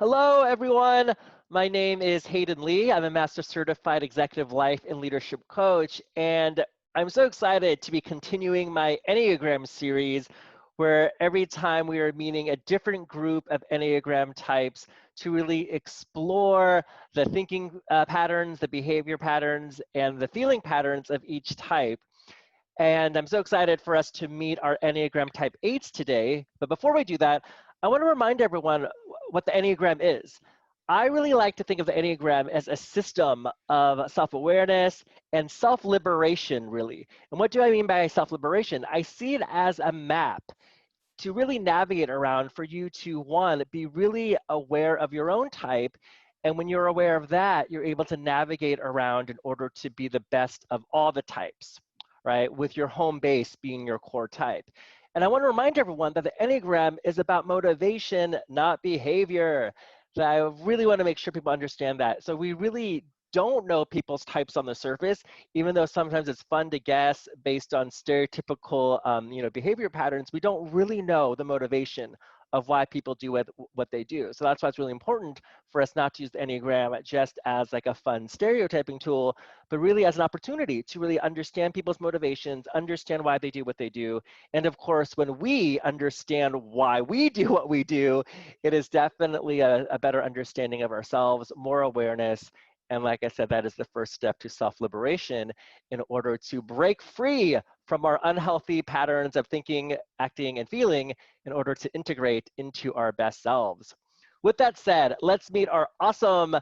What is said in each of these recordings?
Hello, everyone. My name is Hayden Lee. I'm a Master Certified Executive Life and Leadership Coach, and I'm so excited to be continuing my Enneagram series, where every time we are meeting a different group of Enneagram types to really explore the thinking patterns, the behavior patterns, and the feeling patterns of each type. And I'm so excited for us to meet our Enneagram Type 8s today. But before we do that, I want to remind everyone what the Enneagram is. I really like to think of the Enneagram as a system of self-awareness and self-liberation, really. And what do I mean by self-liberation? I see it as a map to really navigate around for you to, one, be really aware of your own type. And when you're aware of that, you're able to navigate around in order to be the best of all the types, right? With your home base being your core type. And I want to remind everyone that the Enneagram is about motivation, not behavior. So I really want to make sure people understand that. So we really don't know people's types on the surface, even though sometimes it's fun to guess based on stereotypical behavior patterns. We don't really know the motivation of why people do what they do. So that's why it's really important for us not to use the Enneagram just as like a fun stereotyping tool, but really as an opportunity to really understand people's motivations, understand why they do what they do. And of course, when we understand why we do what we do, it is definitely a better understanding of ourselves, more awareness. And like I said, that is the first step to self-liberation in order to break free from our unhealthy patterns of thinking, acting, and feeling in order to integrate into our best selves. With that said, let's meet our awesome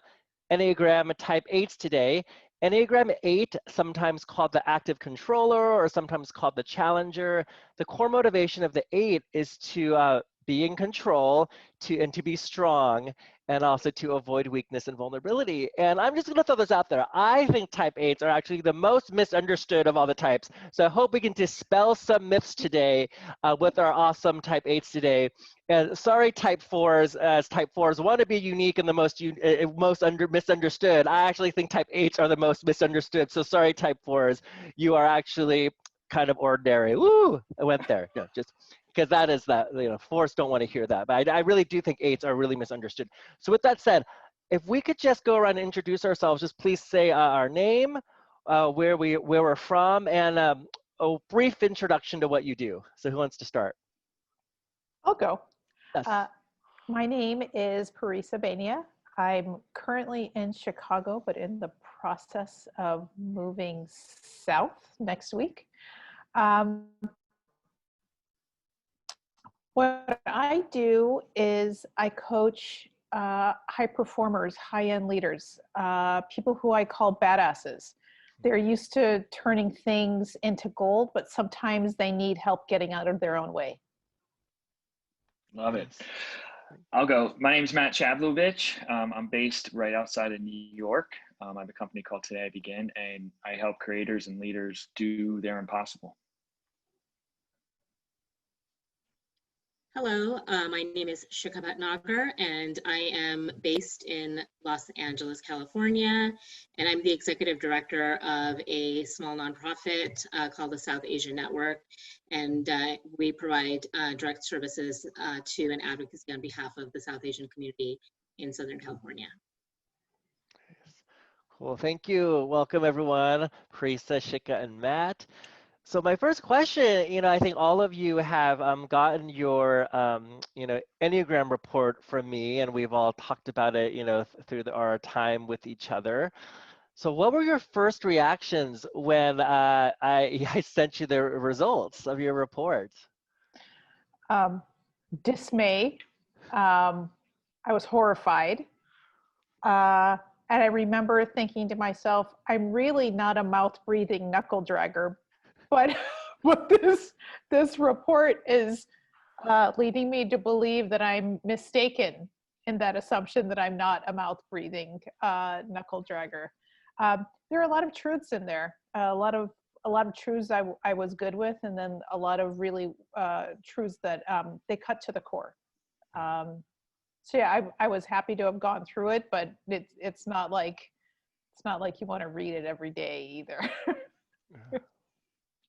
Enneagram Type 8s today. Enneagram 8, sometimes called the active controller or sometimes called the challenger. The core motivation of the 8 is to be in control and to be strong, and also to avoid weakness and vulnerability. And I'm just going to throw this out there. I think Type 8s are actually the most misunderstood of all the types. So I hope we can dispel some myths today with our awesome Type 8s today. And sorry, Type 4s, as Type 4s want to be unique and the most misunderstood. I actually think Type 8s are the most misunderstood. So sorry, Type 4s, you are actually kind of ordinary. Woo! I went there. No, just because that is that, fours don't want to hear that. But I really do think 8s are really misunderstood. So with that said, if we could just go around and introduce ourselves, just please say our name, where we're from, and a brief introduction to what you do. So who wants to start? I'll go. Yes. My name is Parisa Bania. I'm currently in Chicago, but in the process of moving south next week. What I do is I coach high performers, high-end leaders, people who I call badasses. They're used to turning things into gold, but sometimes they need help getting out of their own way. Love it. I'll go. My name is Matt Chavlovich. I'm based right outside of New York. I have a company called Today I Begin, and I help creators and leaders do their impossible. Hello, my name is Shikha Bhatnagar, and I am based in Los Angeles, California, and I'm the executive director of a small nonprofit called the South Asian Network, and we provide direct services to and advocacy on behalf of the South Asian community in Southern California. Cool, thank you. Welcome everyone, Parisa, Shikha, and Matt. So my first question, I think all of you have gotten your, Enneagram report from me, and we've all talked about it, through our time with each other. So what were your first reactions when I sent you the results of your report? Dismay. I was horrified. And I remember thinking to myself, I'm really not a mouth-breathing knuckle dragger. But this report is leading me to believe that I'm mistaken in that assumption that I'm not a mouth-breathing knuckle dragger. There are a lot of truths in there, a lot of truths I was good with, and then a lot of really truths that they cut to the core. So yeah, I was happy to have gone through it, but it's not like you want to read it every day either.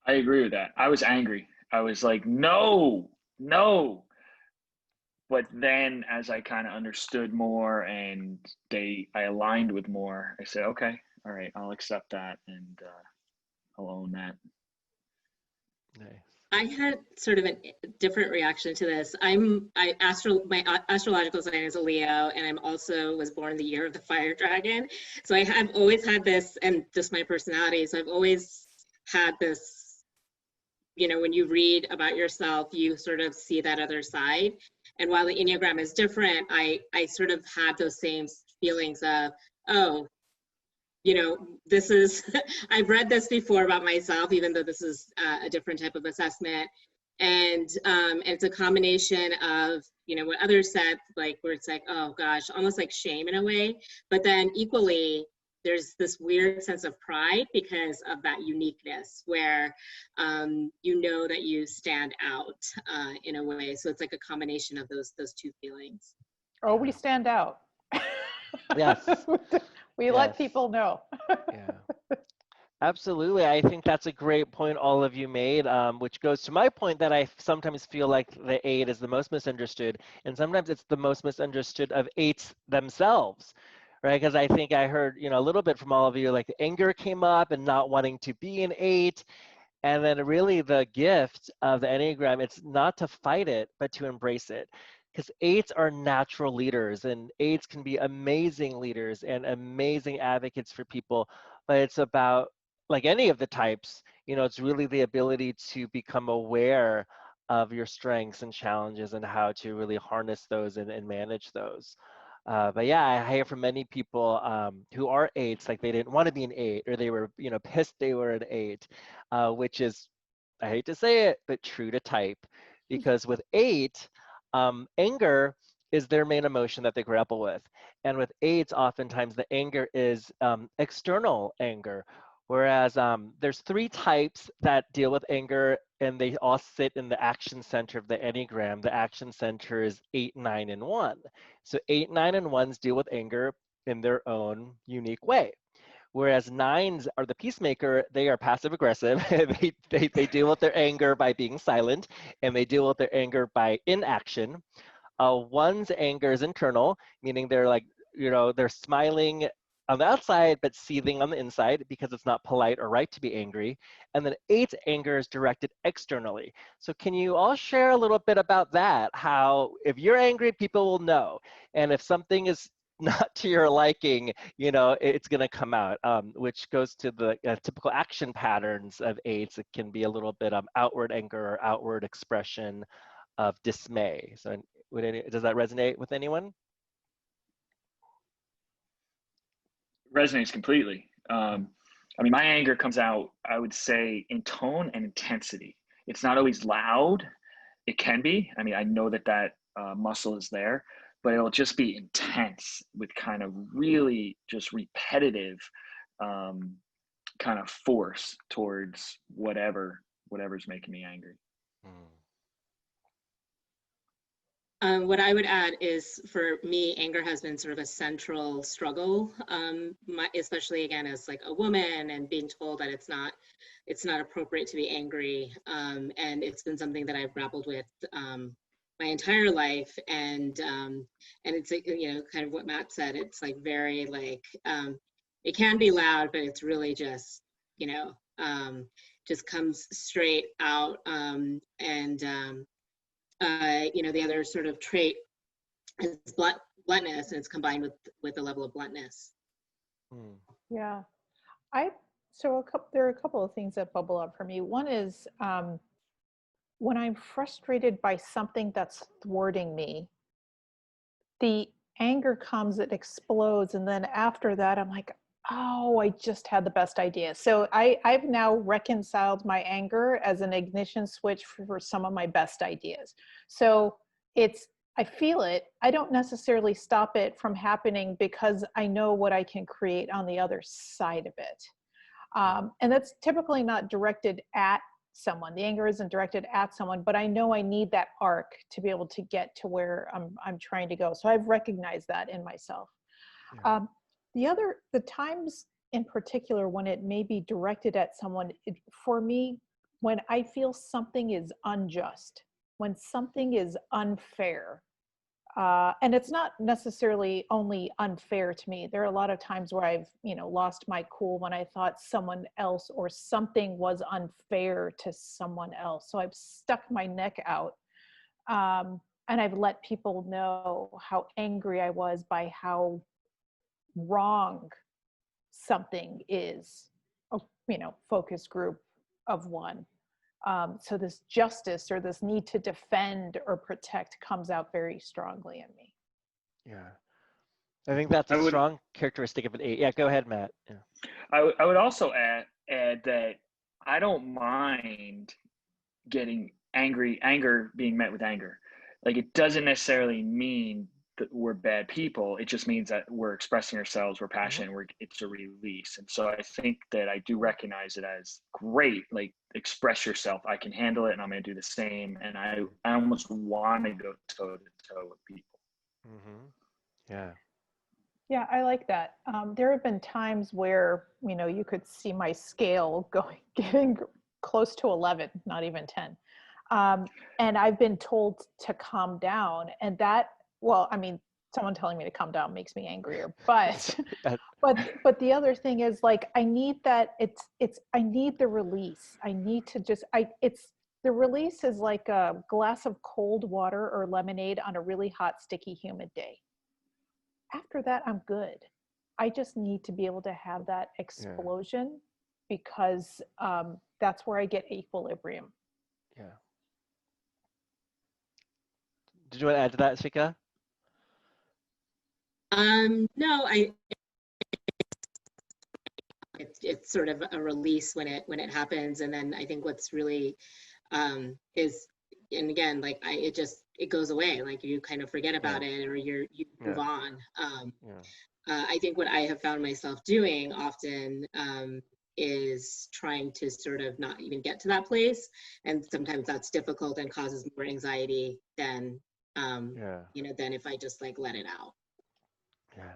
I agree with that. I was angry. I was like, no. but then as I kind of understood more and I aligned with more, I said, okay, all right, I'll accept that and I'll own that. Nice. I had sort of a different reaction to this. My astrological sign is a Leo, and I'm also was born the year of the fire dragon. So I have always had this, and just my personality. So I've always had this, when you read about yourself, you sort of see that other side. And while the Enneagram is different, I sort of had those same feelings of, oh, this is, I've read this before about myself, even though this is a different type of assessment. And it's a combination of, what others said, like, where it's like, oh gosh, almost like shame in a way. But then equally, there's this weird sense of pride because of that uniqueness where you know that you stand out in a way. So it's like a combination of those two feelings. Oh, we stand out. Yes. We let people know. Yeah. Absolutely. I think that's a great point all of you made, which goes to my point that I sometimes feel like the 8 is the most misunderstood, and sometimes it's the most misunderstood of 8s themselves, right? Because I think I heard, a little bit from all of you, like the anger came up and not wanting to be an 8, and then really the gift of the Enneagram, it's not to fight it, but to embrace it. Because 8s are natural leaders, and 8s can be amazing leaders and amazing advocates for people, but it's about, like any of the types, it's really the ability to become aware of your strengths and challenges and how to really harness those and manage those. But yeah, I hear from many people who are 8s, like they didn't want to be an 8, or they were, pissed they were an 8, which is, I hate to say it, but true to type. Because with 8, anger is their main emotion that they grapple with. And with 8s, oftentimes the anger is external anger. Whereas there's 3 types that deal with anger, and they all sit in the action center of the Enneagram. The action center is 8, 9, and 1. So 8, 9, and 1s deal with anger in their own unique way. Whereas 9s are the peacemaker, they are passive aggressive. they deal with their anger by being silent, and they deal with their anger by inaction. 1's anger is internal, meaning they're like, they're smiling on the outside, but seething on the inside because it's not polite or right to be angry. And then 8's anger is directed externally. So can you all share a little bit about that? How, if you're angry, people will know. And if something is not to your liking, it's going to come out, which goes to the typical action patterns of 8s. It can be a little bit outward anger or outward expression of dismay. So does that resonate with anyone? Resonates completely. My anger comes out, I would say, in tone and intensity. It's not always loud. It can be. I know that muscle is there, but it'll just be intense with kind of really just repetitive kind of force towards whatever's making me angry. What I would add is, for me, anger has been sort of a central struggle, especially again as like a woman and being told that it's not appropriate to be angry, and it's been something that I've grappled with my entire life, and it's kind of what Matt said. It's like very like it can be loud, but it's really just just comes straight out, and the other sort of trait is bluntness, and it's combined with a level of bluntness. Yeah, there are a couple of things that bubble up for me. One is when I'm frustrated by something that's thwarting me, the anger comes, it explodes, and then after that, I'm like, oh, I just had the best idea. So I've now reconciled my anger as an ignition switch for some of my best ideas. So I feel it. I don't necessarily stop it from happening because I know what I can create on the other side of it. And that's typically not directed at someone. The anger isn't directed at someone, but I know I need that arc to be able to get to where I'm trying to go. So I've recognized that in myself. Yeah. The times in particular when it may be directed at someone, for me, when I feel something is unjust, when something is unfair, And it's not necessarily only unfair to me. There are a lot of times where I've, lost my cool when I thought someone else or something was unfair to someone else. So I've stuck my neck out. And I've let people know how angry I was by how wrong something is, a focus group of one. So this justice or this need to defend or protect comes out very strongly in me. Yeah. I think that's a strong characteristic of an 8. Yeah, go ahead, Matt. Yeah. I would also add that I don't mind getting anger being met with anger. Like, it doesn't necessarily mean that we're bad people. It just means that we're expressing ourselves, we're passionate, it's a release. And so I think that I do recognize it as great, like, express yourself. I can handle it, and I'm going to do the same. And I almost want to go toe to toe with people. Yeah. Yeah, I like that. There have been times where, you could see my scale getting close to 11, not even 10. And I've been told to calm down, and that, someone telling me to calm down makes me angrier, but the other thing is, like, I need that. I need the release. I need to the release is like a glass of cold water or lemonade on a really hot, sticky, humid day. After that, I'm good. I just need to be able to have that explosion, because that's where I get equilibrium. Yeah. Did you want to add to that, Shika? No, it's sort of a release when it happens, and then I think what's really is, and again, like, it goes away. Like, you kind of forget about it, or you move on. I think what I have found myself doing often is trying to sort of not even get to that place, and sometimes that's difficult and causes more anxiety than than if I just, like, let it out. Yeah.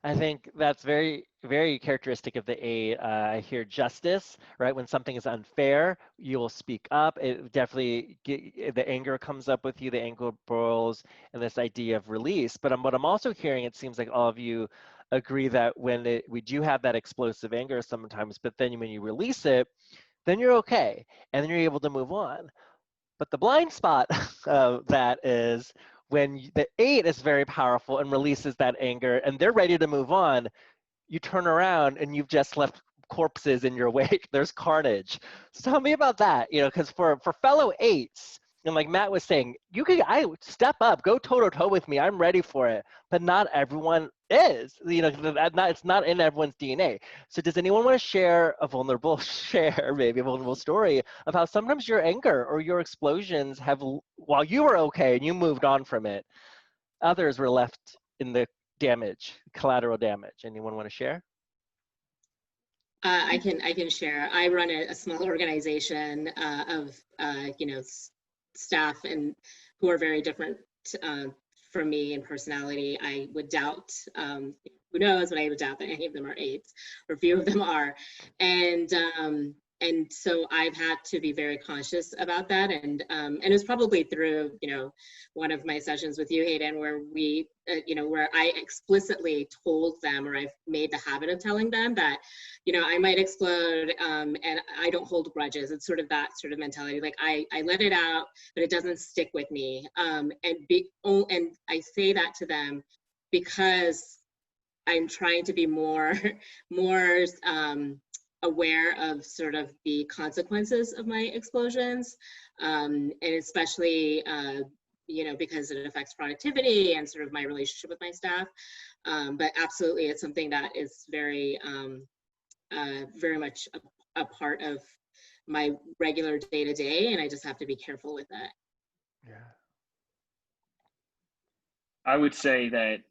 I think that's very, very characteristic of the 8. I hear justice, right? When something is unfair, you will speak up. It definitely, the anger comes up with you, the anger boils, and this idea of release. But what I'm also hearing, it seems like all of you agree that when we do have that explosive anger sometimes, but then when you release it, then you're okay, and then you're able to move on. But the blind spot of that is when the 8 is very powerful and releases that anger, and they're ready to move on, you turn around and you've just left corpses in your wake. There's carnage. So tell me about that, because for fellow 8s, and like Matt was saying, I step up, go toe to toe with me. I'm ready for it. But not everyone is. It's not in everyone's DNA. So does anyone want to share a vulnerable story of how sometimes your anger or your explosions have, while you were okay and you moved on from it, others were left in the collateral damage? Anyone want to share? I can share. I run a small organization of staff and who are very different from me in personality. I would doubt, who knows, but I would doubt that any of them are 8s, or few of them are. And so I've had to be very conscious about that. And it was probably through, one of my sessions with you, Hayden, where we, where I explicitly told them, or I've made the habit of telling them that, I might explode, and I don't hold grudges. It's sort of that sort of mentality. Like, I let it out, but it doesn't stick with me. And I say that to them because I'm trying to be more aware of sort of the consequences of my explosions, and especially because it affects productivity and sort of my relationship with my staff. But absolutely, it's something that is very very much a part of my regular day-to-day, and I just have to be careful with that. Yeah. I would say that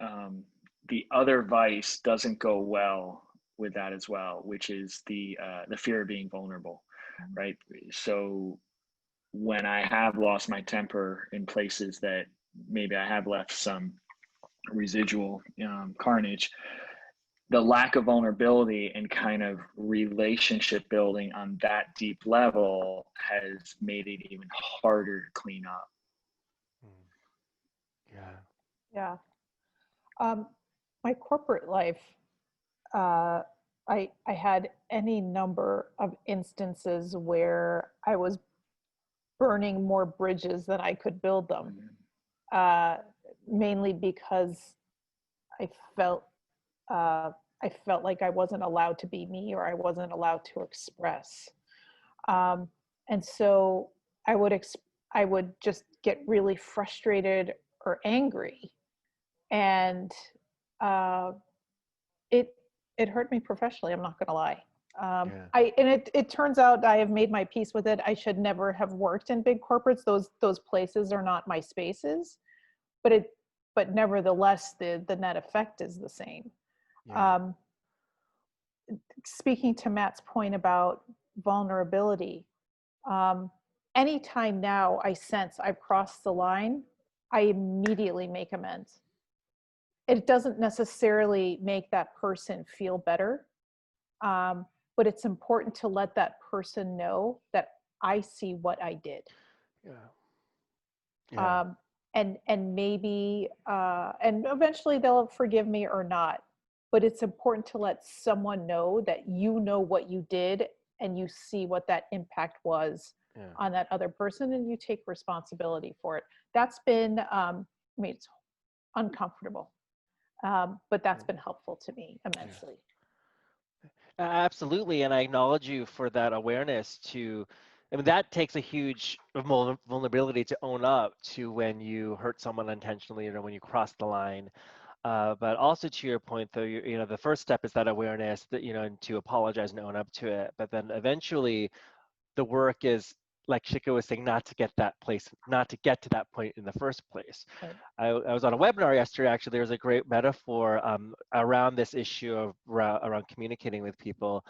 the other vice doesn't go well with that as well, which is the fear of being vulnerable, right? So when I have lost my temper in places that maybe I have left some residual carnage, the lack of vulnerability and kind of relationship building on that deep level has made it even harder to clean up. Yeah. Yeah. My corporate life, I had any number of instances where I was burning more bridges than I could build them, mainly because I felt I felt like I wasn't allowed to be me, or I wasn't allowed to express. And so I I would just get really frustrated or angry, and uh, it it hurt me professionally. I'm not going to lie. Yeah. It turns out I have made my peace with it. I should never have worked in big corporates. Those places are not my spaces, but nevertheless the net effect is the same. Yeah. Speaking to Matt's point about vulnerability, anytime now I sense I've crossed the line, I immediately make amends. It doesn't necessarily make that person feel better, but it's important to let that person know that I see what I did. Yeah. Yeah. And maybe and eventually they'll forgive me or not, but it's important to let someone know that you know what you did and you see what that impact was on that other person, and you take responsibility for it. That's been I mean, it's uncomfortable, but that's been helpful to me immensely. Absolutely, and I acknowledge you for that awareness to, I mean, that takes a huge vulnerability to own up to when you hurt someone unintentionally or when you cross the line. But also to your point, though, you know, the first step is that awareness that, you know, and to apologize and own up to it. But then eventually the work is, like Shika was saying, not to get to that point in the first place. Right. I was on a webinar yesterday, actually. There was a great metaphor around this issue of around communicating with people.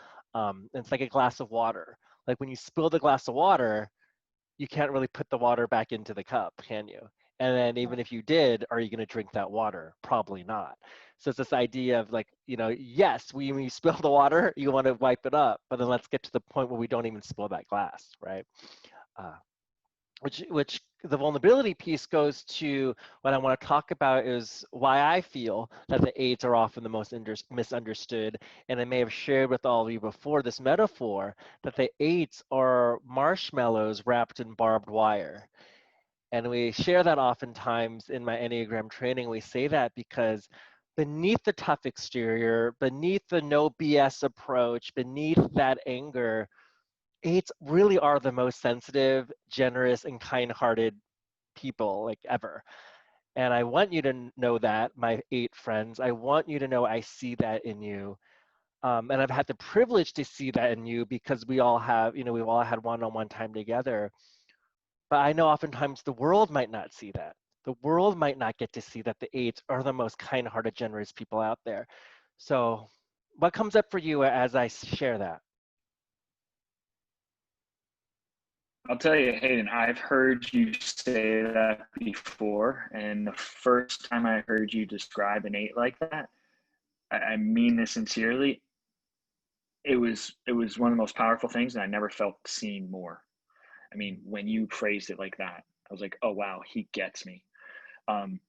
It's like a glass of water. Like when you spill the glass of water, you can't really put the water back into the cup, can you? And then even if you did, are you going to drink that water? Probably not. So it's this idea of like, you know, yes, when you spill the water, you want to wipe it up, but then let's get to the point where we don't even spill that glass, right? Which the vulnerability piece goes to what I want to talk about is why I feel that the eights are often the most misunderstood. And I may have shared with all of you before this metaphor that the eights are marshmallows wrapped in barbed wire. And we share that oftentimes in my Enneagram training. We say that because beneath the tough exterior, beneath the no BS approach, beneath that anger, eights really are the most sensitive, generous, and kind-hearted people like ever. And I want you to know that, my eight friends. I want you to know I see that in you. And I've had the privilege to see that in you because we all have, you know, we've all had one-on-one time together. But I know oftentimes the world might not see that. The world might not get to see that the eights are the most kind-hearted, generous people out there. So what comes up for you as I share that? I'll tell you, Hayden, I've heard you say that before. And the first time I heard you describe an eight like that, I mean this sincerely, it was one of the most powerful things, and I never felt seen more. I mean, when you phrased it like that, I was like, oh, wow, he gets me. And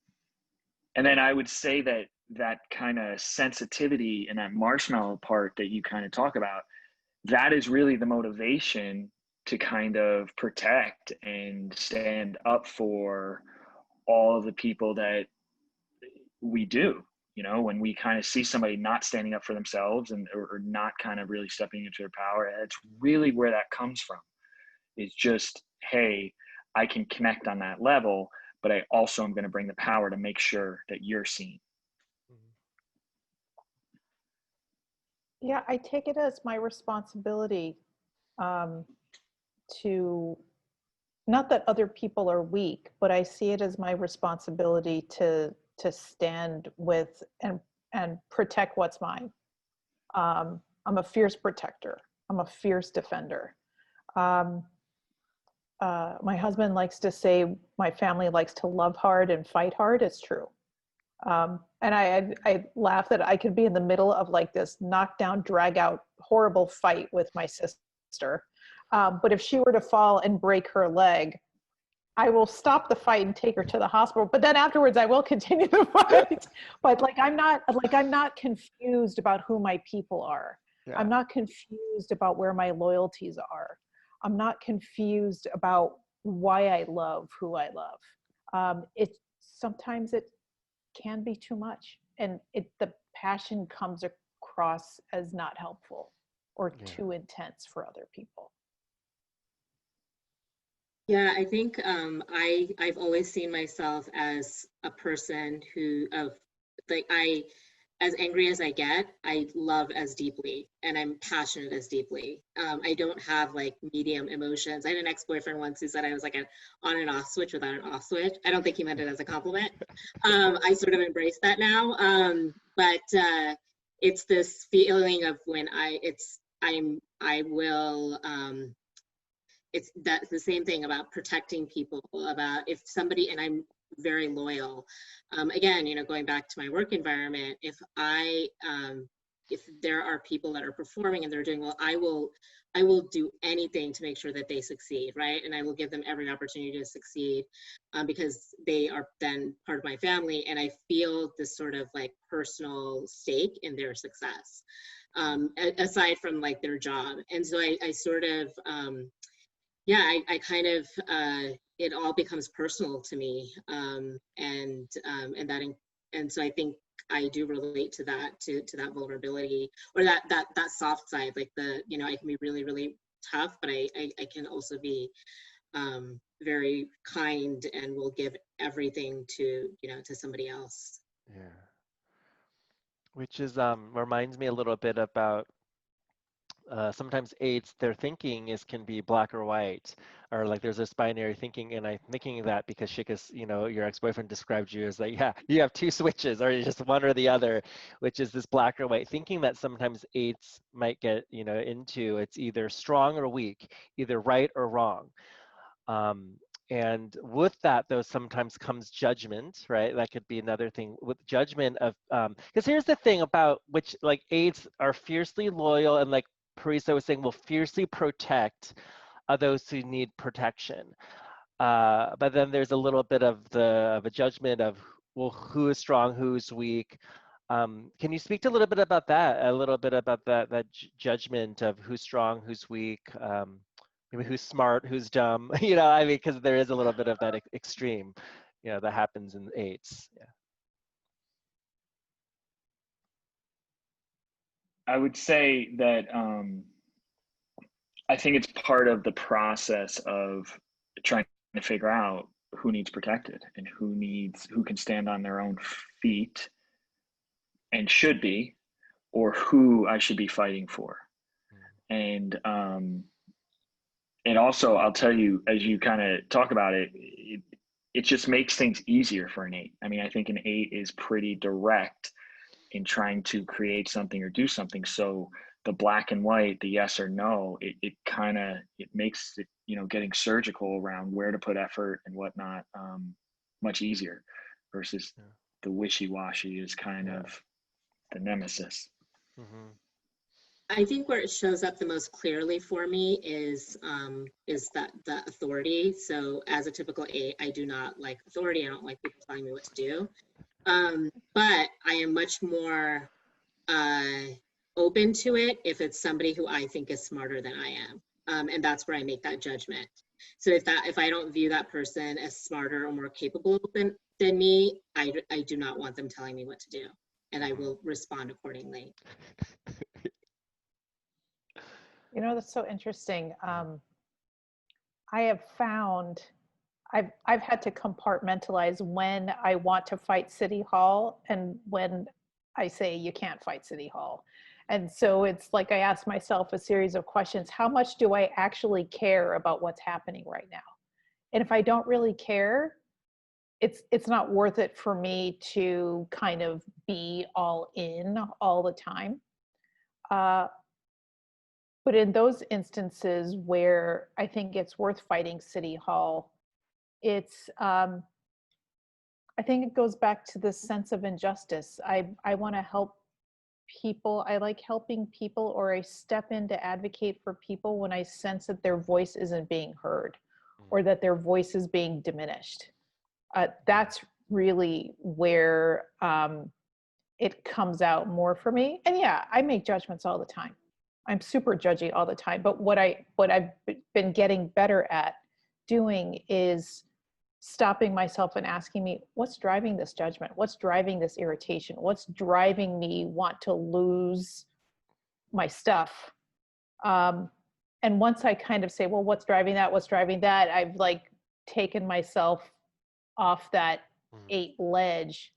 then I would say that that kind of sensitivity and that marshmallow part that you kind of talk about, that is really the motivation to kind of protect and stand up for all of the people that we do. You know, when we kind of see somebody not standing up for themselves and or not kind of really stepping into their power, it's really where that comes from. It's just, hey, I can connect on that level, but I also am going to bring the power to make sure that you're seen. Yeah, I take it as my responsibility to, not that other people are weak, but I see it as my responsibility to stand with and protect what's mine. I'm a fierce protector. I'm a fierce defender. My husband likes to say my family likes to love hard and fight hard. It's true. And I laugh that I could be in the middle of like this knockdown, drag out, horrible fight with my sister. But if she were to fall and break her leg, I will stop the fight and take her to the hospital, but then afterwards I will continue the fight. But I'm not confused about who my people are. Yeah. I'm not confused about where my loyalties are. I'm not confused about why I love who I love. Sometimes it can be too much, and the passion comes across as not helpful or too intense for other people. Yeah, I think I've always seen myself as a person who as angry as I get, I love as deeply, and I'm passionate as deeply. I don't have like medium emotions. I had an ex-boyfriend once who said I was like an on and off switch without an off switch. I don't think he meant it as a compliment. I sort of embrace that now. But it's this feeling of when it's that's the same thing about protecting people, about if somebody, and I'm very loyal. Again, going back to my work environment, if there are people that are performing and they're doing well, I will do anything to make sure that they succeed, right? And I will give them every opportunity to succeed, because they are then part of my family, and I feel this sort of like personal stake in their success, aside from like their job. And so I sort of, I kind of, it all becomes personal to me, and so I think I do relate to that that vulnerability, or that soft side, like I can be really, really tough, but I can also be very kind and will give everything to somebody else. Yeah. Which is reminds me a little bit about sometimes eights, their thinking can be black or white, or like there's this binary thinking, and I'm thinking that because Shika's, your ex-boyfriend described you as like, yeah, you have two switches, or just one or the other, which is this black or white thinking that sometimes eights might get, into. It's either strong or weak, either right or wrong. And with that, though, sometimes comes judgment, right? That could be another thing with judgment of, because here's the thing about which, like, eights are fiercely loyal, and like Parisa was saying, will fiercely protect those who need protection. But then there's a little bit of a judgment of, well, who is strong, who's weak. Can you speak to a little bit about that? A little bit about that judgment of who's strong, who's weak, maybe who's smart, who's dumb. Because there is a little bit of that extreme, that happens in eights. Yeah. I would say that I think it's part of the process of trying to figure out who needs protected and who can stand on their own feet and should be, or who I should be fighting for. And also, I'll tell you, as you kind of talk about it, it just makes things easier for an eight. I mean, I think an eight is pretty direct in trying to create something or do something. So the black and white, the yes or no, it makes it, getting surgical around where to put effort and whatnot, much easier, versus the wishy-washy is kind of the nemesis. Mm-hmm. I think where it shows up the most clearly for me is that the authority. So as a typical eight, I do not like authority. I don't like people telling me what to do. But I am much more open to it if it's somebody who I think is smarter than I am. And that's where I make that judgment. So if I don't view that person as smarter or more capable than me, I do not want them telling me what to do, and I will respond accordingly. That's so interesting. I have found I've had to compartmentalize when I want to fight City Hall and when I say you can't fight City Hall. And so it's like I ask myself a series of questions. How much do I actually care about what's happening right now? And if I don't really care, it's not worth it for me to kind of be all in all the time. But in those instances where I think it's worth fighting City Hall, I think it goes back to this sense of injustice. I want to help people. I like helping people, or I step in to advocate for people when I sense that their voice isn't being heard, or that their voice is being diminished. That's really where it comes out more for me. And yeah, I make judgments all the time. I'm super judgy all the time. But what I've been getting better at doing is stopping myself and asking me, what's driving this judgment? What's driving this irritation? What's driving me want to lose my stuff? And once I kind of say, well, what's driving that? What's driving that? I've like taken myself off that 8 ledge,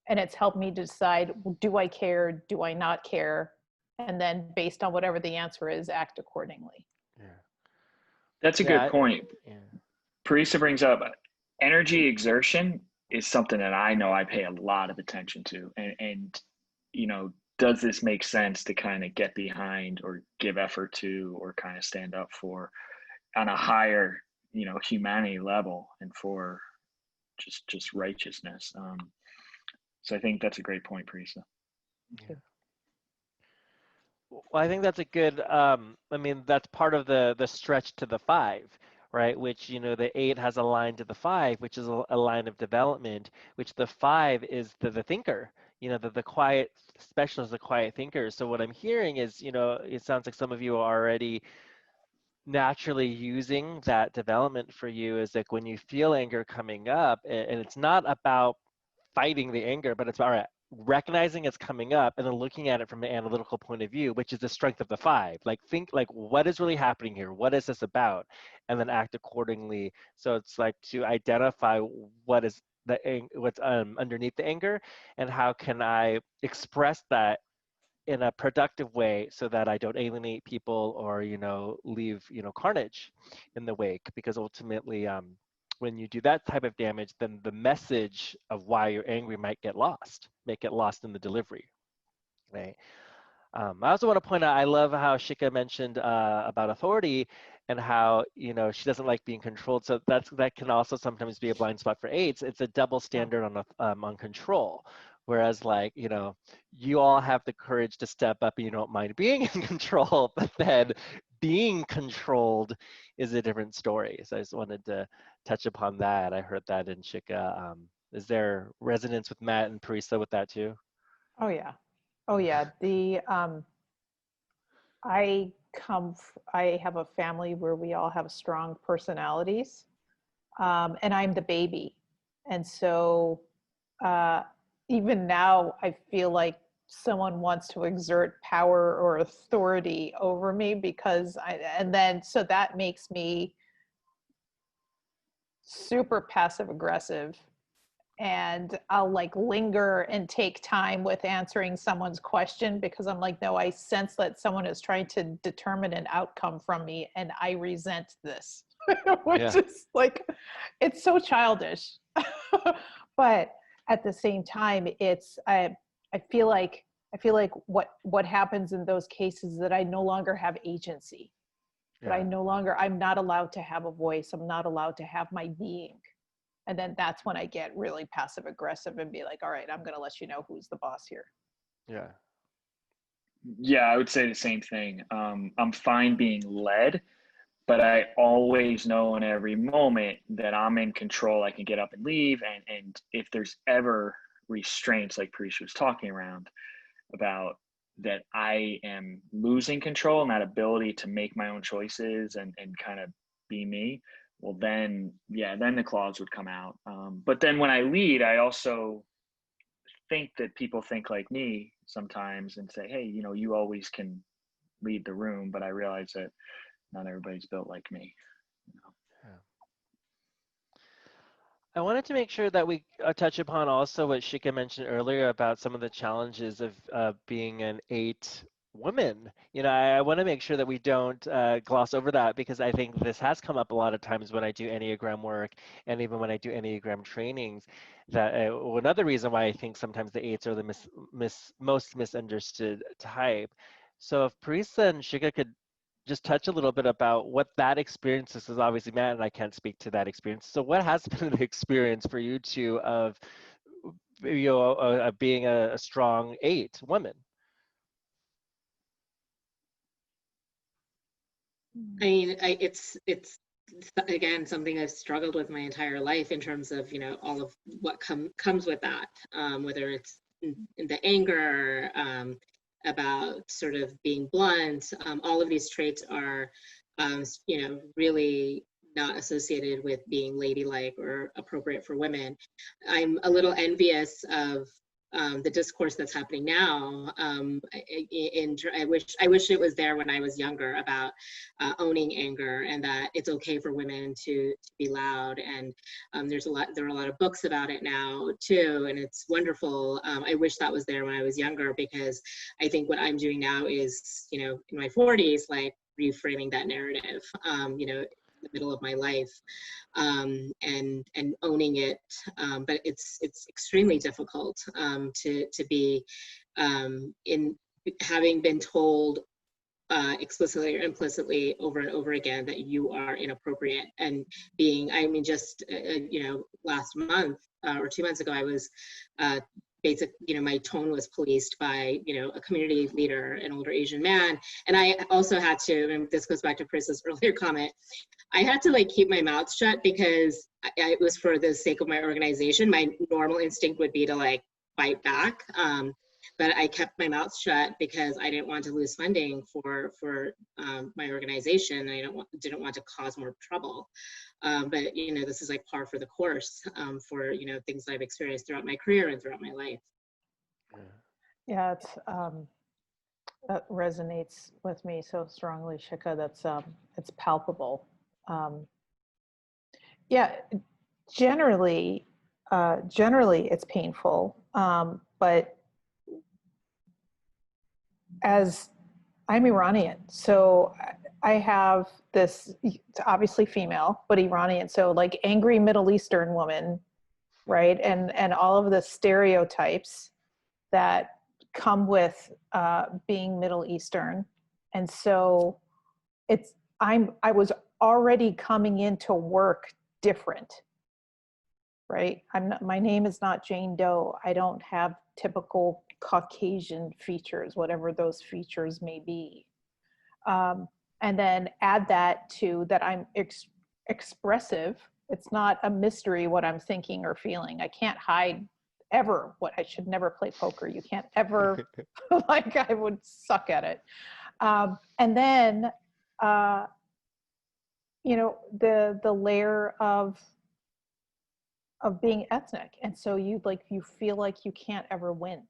and it's helped me decide, well, do I care? Do I not care? And then based on whatever the answer is, act accordingly. Yeah. That's a good point. Yeah. Parisa brings up energy exertion is something that I know I pay a lot of attention to. And you know, does this make sense to kind of get behind or give effort to or kind of stand up for on a higher, you know, humanity level and for just righteousness. So I think that's a great point, Parisa. Yeah. Well, I think that's a good, I mean, that's part of the stretch to the 5, right? Which, you know, the 8 has a line to the 5, which is a line of development, which the 5 is the thinker, you know, the quiet specialist, the quiet thinker. So what I'm hearing is, you know, it sounds like some of you are already naturally using that development for you is like when you feel anger coming up, and it's not about fighting the anger, but it's all right, recognizing it's coming up and then looking at it from an analytical point of view, which is the strength of the 5. Like think like, what is really happening here? What is this about? And then act accordingly. So it's like to identify what is what's underneath the anger, and how can I express that in a productive way so that I don't alienate people or, you know, leave, you know, carnage in the wake. Because ultimately, when you do that type of damage, then the message of why you're angry might get lost in the delivery, right? I also want to point out, I love how Shika mentioned about authority and how, you know, she doesn't like being controlled. So that can also sometimes be a blind spot for 8s. It's a double standard on control. Whereas, like, you know, you all have the courage to step up and you don't mind being in control, but then being controlled is a different story. So I just wanted to touch upon that. I heard that in Shika. Is there resonance with Matt and Parisa with that too? Oh yeah. Oh yeah. I have a family where we all have strong personalities, and I'm the baby. And so even now I feel like someone wants to exert power or authority over me so that makes me super passive aggressive, and I'll like linger and take time with answering someone's question because I'm like, no, I sense that someone is trying to determine an outcome from me and I resent this. Which is like, it's so childish. But at the same time, I feel like what happens in those cases is that I no longer have agency. That I'm not allowed to have a voice. I'm not allowed to have my being. And then that's when I get really passive aggressive and be like, all right, I'm going to let you know who's the boss here. Yeah. Yeah, I would say the same thing. I'm fine being led, but I always know in every moment that I'm in control. I can get up and leave. And if there's ever restraints, like Parisha was talking around about, that I am losing control and that ability to make my own choices and kind of be me, well, then the claws would come out. But then when I lead, I also think that people think like me sometimes and say, hey, you know, you always can lead the room. But I realize that not everybody's built like me. You know? Yeah. I wanted to make sure that we touch upon also what Shika mentioned earlier about some of the challenges of being an 8 woman. You know, I want to make sure that we don't gloss over that, because I think this has come up a lot of times when I do Enneagram work and even when I do Enneagram trainings, that another reason why I think sometimes the 8s are the most misunderstood type. So if Parisa and Shika could just touch a little bit about what that experience is. Obviously, Matt and I can't speak to that experience. So what has been the experience for you two of, you know, being a strong 8 woman? I mean, it's again, something I've struggled with my entire life in terms of, all of what comes with that, whether it's in the anger, about sort of being blunt. All of these traits are, really not associated with being ladylike or appropriate for women. I'm a little envious of the discourse that's happening now. I wish it was there when I was younger, about owning anger, and that it's okay for women to be loud. And there are a lot of books about it now too, and it's wonderful. I wish that was there when I was younger, because I think what I'm doing now is, in my 40s, like reframing that narrative, the middle of my life, and owning it. But it's extremely difficult to be in having been told explicitly or implicitly over and over again that you are inappropriate, and being, just last month or 2 months ago, I was my tone was policed by, a community leader, an older Asian man. And I also had to, and this goes back to Chris's earlier comment, I had to keep my mouth shut, because it was for the sake of my organization. My normal instinct would be to fight back. But I kept my mouth shut because I didn't want to lose funding for my organization. I didn't want to cause more trouble. But this is par for the course for things I've experienced throughout my career and throughout my life. Yeah, it's that resonates with me so strongly, Shika. That's it's palpable. Yeah, generally it's painful, but as I'm Iranian, so I have this, it's obviously female, but Iranian, so angry Middle Eastern woman, right? And all of the stereotypes that come with being Middle Eastern. And so I was already coming into work different, right? My name is not Jane Doe. I don't have typical Caucasian features, whatever those features may be. And then add that to that I'm expressive. It's not a mystery what I'm thinking or feeling. I can't hide ever what I should never play poker. You can't ever, I would suck at it. And then, the layer of being ethnic. And so you feel like you can't ever win.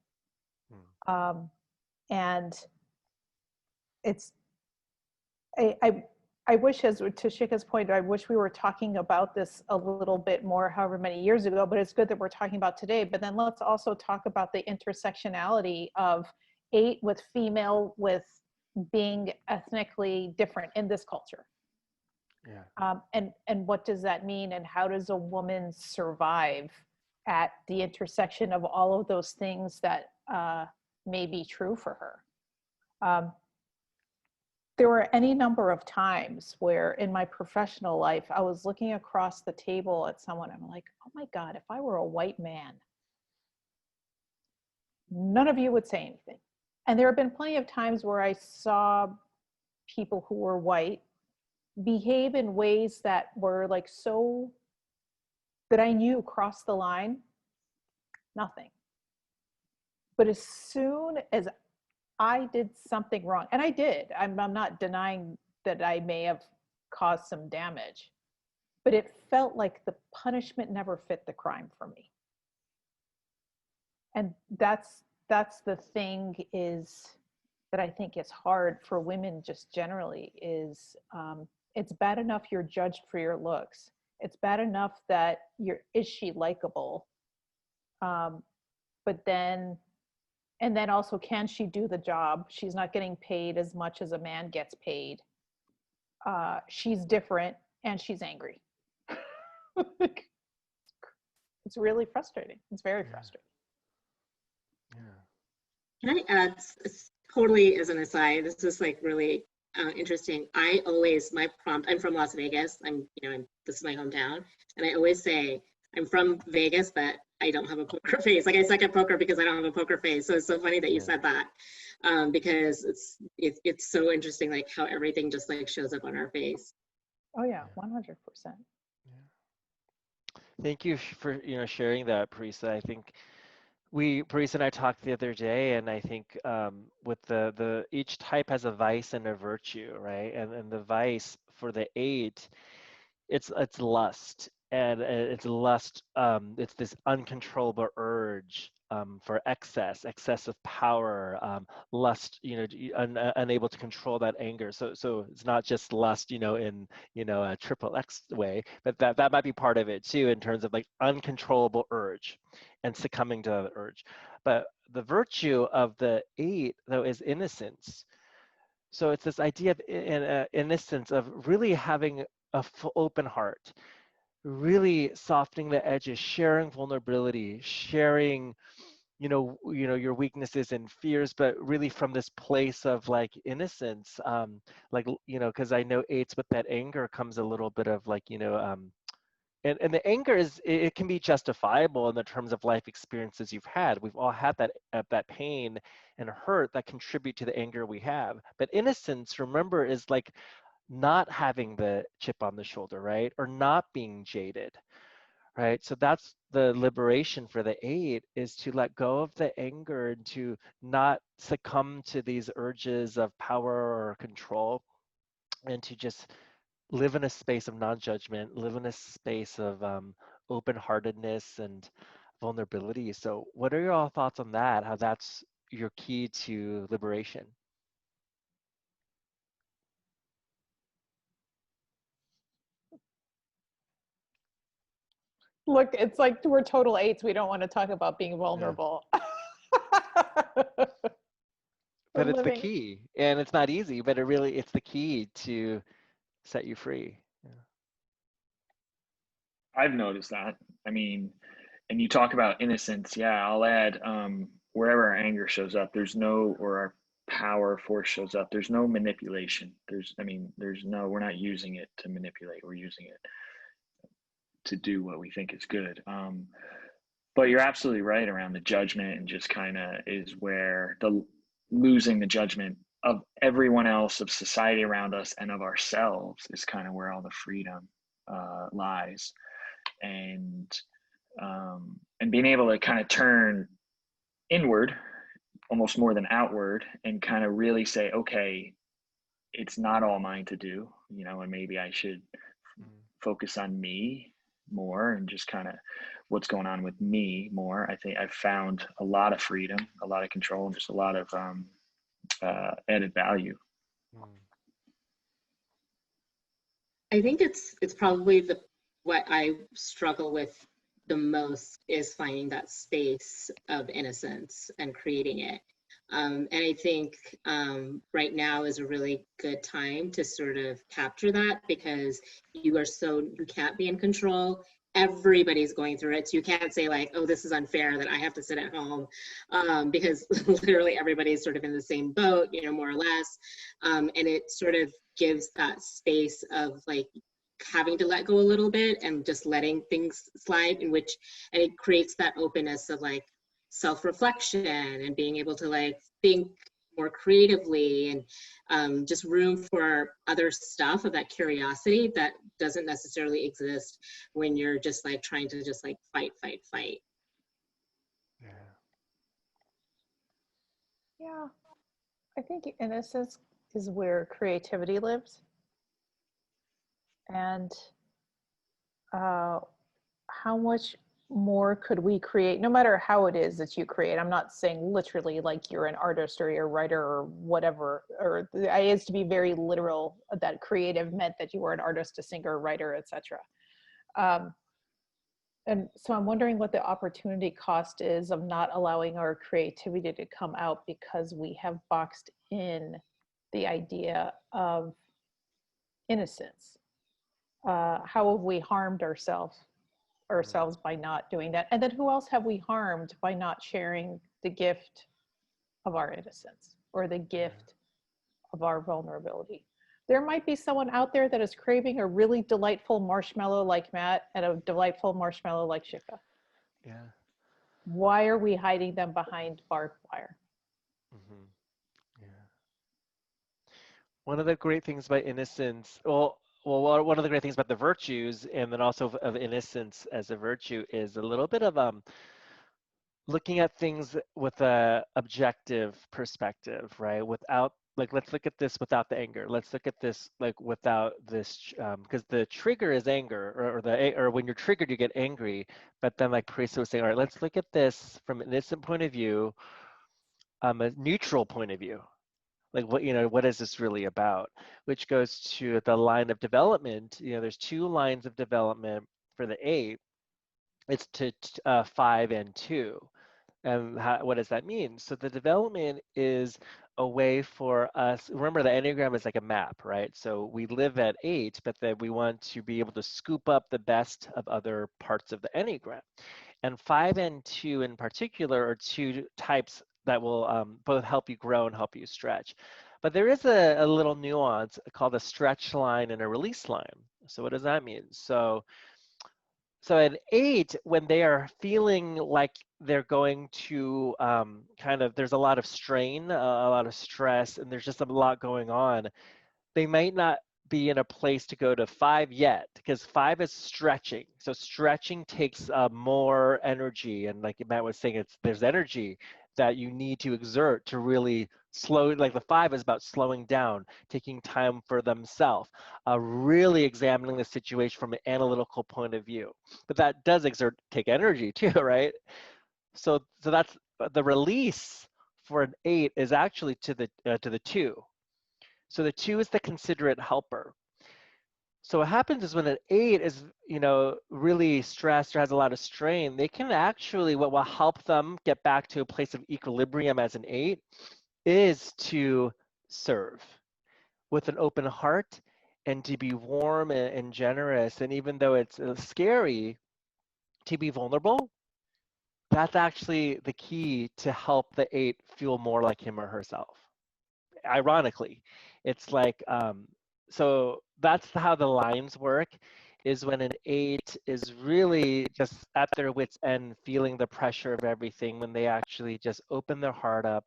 And it's, I wish, as to Shika's point, I wish we were talking about this a little bit more, however many years ago, but it's good that we're talking about today. But then let's also talk about the intersectionality of 8 with female, with being ethnically different in this culture. Yeah. And what does that mean? And how does a woman survive at the intersection of all of those things that may be true for her? There were any number of times where in my professional life, I was looking across the table at someone, I'm like, oh my God, if I were a white man, none of you would say anything. And there have been plenty of times where I saw people who were white behave in ways that were so, that I knew crossed the line, nothing. But as soon as I did something wrong, and I did, I'm not denying that I may have caused some damage, but it felt like the punishment never fit the crime for me. And that's the thing is that I think is hard for women just generally is, it's bad enough you're judged for your looks. It's bad enough that is she likable? But then, and then also, can she do the job? She's not getting paid as much as a man gets paid. She's different and she's angry. It's really frustrating. It's very frustrating. Yeah. Can I add, totally as an aside, this is really interesting. I always, my prompt, I'm from Las Vegas. This is my hometown. And I always say, I'm from Vegas, but I don't have a poker face. I suck at poker because I don't have a poker face. So it's so funny that you said that, because it's so interesting, how everything just shows up on our face. Oh yeah, 100%. Thank you for sharing that, Parisa. I think Parisa and I talked the other day, and I think with the each type has a vice and a virtue, right? And the vice for the 8, it's lust, and it's lust. It's this uncontrollable urge for excessive power, lust. Unable to control that anger. So it's not just lust, in a triple X way, but that might be part of it too, in terms of like uncontrollable urge, and succumbing to the urge. But the virtue of the 8, though, is innocence. So it's this idea of innocence, of really having a open heart, really softening the edges, sharing vulnerability, sharing, your weaknesses and fears, but really from this place of like innocence, because I know 8s with that anger comes a little bit of like, and the anger it can be justifiable in the terms of life experiences you've had. We've all had that pain and hurt that contribute to the anger we have. But innocence, remember, is like not having the chip on the shoulder, right? Or not being jaded, right? So that's the liberation for the 8, is to let go of the anger and to not succumb to these urges of power or control, and to just live in a space of non-judgment, live in a space of open-heartedness and vulnerability. So what are your all thoughts on that? How that's your key to liberation? Look, it's like we're total 8s. We don't want to talk about being vulnerable. But it's the key, and it's not easy, but it's the key to set you free. Yeah. I've noticed that. I mean, and you talk about innocence. Yeah, I'll add wherever our anger shows up, or our power force shows up, there's no manipulation. We're not using it to manipulate. We're using it to do what we think is good. But you're absolutely right around the judgment, and just kind of is where losing the judgment of everyone else, of society around us, and of ourselves is kind of where all the freedom lies. And being able to kind of turn inward almost more than outward, and kind of really say, okay, it's not all mine to do, and maybe I should focus on me more, and just kind of what's going on with me more. I think I've found a lot of freedom, a lot of control, and just a lot of added value. I think it's probably what I struggle with the most is finding that space of innocence and creating it. And I think right now is a really good time to sort of capture that, because you can't be in control. Everybody's going through it. So you can't say like, oh, this is unfair that I have to sit at home, because literally everybody's sort of in the same boat, more or less. And it sort of gives that space of like having to let go a little bit and just letting things slide, and it creates that openness of like self-reflection and being able to like think more creatively, and just room for other stuff, of that curiosity that doesn't necessarily exist when you're just like trying to just like fight. Yeah, I think innocence is where creativity lives. And how much more could we create, no matter how it is that you create? I'm not saying literally like you're an artist or you're a writer or whatever, or I used to be very literal, that creative meant that you were an artist, a singer, writer, etc. And so I'm wondering what the opportunity cost is of not allowing our creativity to come out, because we have boxed in the idea of innocence. How have we harmed ourselves by not doing that? And then who else have we harmed by not sharing the gift of our innocence, or the gift of our vulnerability? There might be someone out there that is craving a really delightful marshmallow like Matt, and a delightful marshmallow like Shika. Yeah. Why are we hiding them behind barbed wire? Yeah. One of the great things about innocence, well, one of the great things about the virtues, and then also of innocence as a virtue, is a little bit of looking at things with a objective perspective, right? Without, like, let's look at this without the anger. Let's look at this like without this, because the trigger is anger, or when you're triggered, you get angry. But then, like Parisa was saying, all right, let's look at this from an innocent point of view, a neutral point of view. Like, what is this really about? Which goes to the line of development. There's two lines of development for the 8. It's to 5 and 2. And what does that mean? So the development is a way for us, remember the Enneagram is like a map, right? So we live at 8, but then we want to be able to scoop up the best of other parts of the Enneagram. And 5 and 2 in particular are two types that will both help you grow and help you stretch. But there is a little nuance called a stretch line and a release line. So what does that mean? So at 8, when they are feeling like they're going to there's a lot of strain, a lot of stress, and there's just a lot going on, they might not be in a place to go to 5 yet, because 5 is stretching. So stretching takes more energy, and like Matt was saying, there's energy that you need to exert to really slow. Like the 5 is about slowing down, taking time for themselves, really examining the situation from an analytical point of view. But that does take energy too, right? So that's the release for an 8 is actually to the 2. So the 2 is the considerate helper. So what happens is when an 8 is, really stressed or has a lot of strain, they can actually, what will help them get back to a place of equilibrium as an 8 is to serve with an open heart and to be warm and generous. And even though it's scary to be vulnerable, that's actually the key to help the 8 feel more like him or herself. Ironically, it's like, so that's how the lines work, is when an 8 is really just at their wits' end, feeling the pressure of everything, when they actually just open their heart up,